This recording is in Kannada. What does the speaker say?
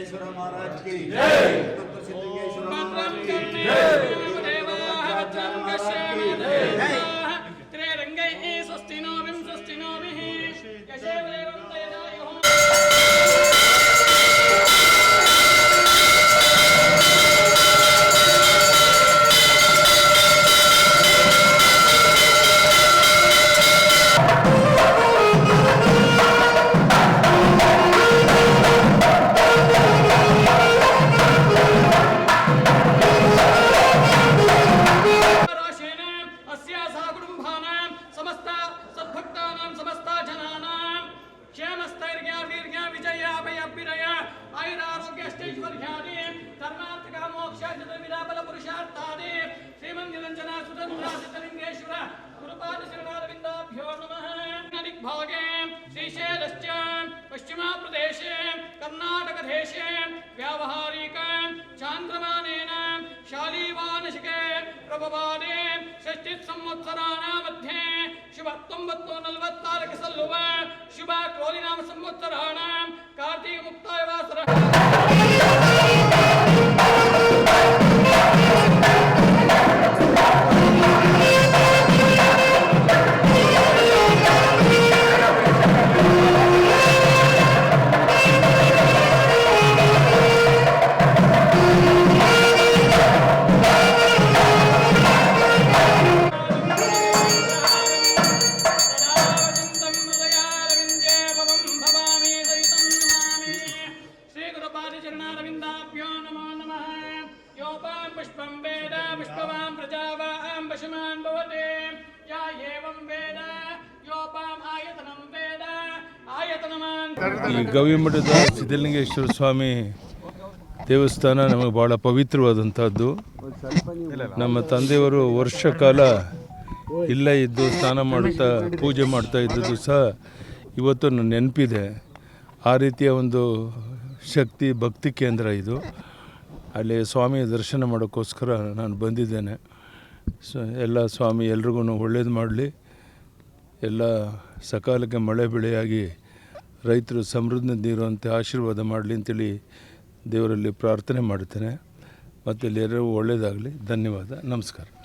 सिद्धलिंगेश्वर महाराज की जय। सिद्धलिंगेश्वर महाराज की जय। पश्चिम प्रदेश कर्नाटक देश व्यावहारिक चांद्रमानेन शालीवानशिके प्रभवाने षष्ठित संवत्सराणां मध्ये शुभ 1944 सल्लुव शुभ क्रोलिनाम संवत्सराणां कार्तिक मुक्ताय वासरः पुष्पं वेद पुष्पवां प्रजावां पशुमान् भवते या एवं वेद योपां आयतनं वेद आयतनमान्। ಈ ಗವಿಮಠದ ಸಿದ್ಧಲಿಂಗೇಶ್ವರ ಸ್ವಾಮಿ ದೇವಸ್ಥಾನ ನಮಗೆ ಭಾಳ ಪವಿತ್ರವಾದಂಥದ್ದು. ನಮ್ಮ ತಂದೆಯವರು ವರ್ಷ ಕಾಲ ಇಲ್ಲೇ ಇದ್ದು ಸ್ನಾನ ಮಾಡ್ತಾ ಪೂಜೆ ಮಾಡ್ತಾ ಇದ್ದದ್ದು ಸಹ ಇವತ್ತು ನನ್ನ ನೆನಪಿದೆ. ಆ ರೀತಿಯ ಒಂದು ಶಕ್ತಿ ಭಕ್ತಿ ಕೇಂದ್ರ ಇದು. ಅಲ್ಲಿ ಸ್ವಾಮಿಯ ದರ್ಶನ ಮಾಡೋಕ್ಕೋಸ್ಕರ ನಾನು ಬಂದಿದ್ದೇನೆ. ಎಲ್ಲ ಸ್ವಾಮಿ ಎಲ್ರಿಗೂ ಒಳ್ಳೇದು ಮಾಡಲಿ, ಎಲ್ಲ ಸಕಾಲಕ್ಕೆ ಮಳೆ ಬೆಳೆಯಾಗಿ ರೈತರು ಸಮೃದ್ಧಿರುವಂತೆ ಆಶೀರ್ವಾದ ಮಾಡಲಿ ಅಂತೇಳಿ ದೇವರಲ್ಲಿ ಪ್ರಾರ್ಥನೆ ಮಾಡ್ತೇನೆ. ಮತ್ತು ಎಲ್ಲರೂ ಒಳ್ಳೆಯದಾಗಲಿ. ಧನ್ಯವಾದ, ನಮಸ್ಕಾರ.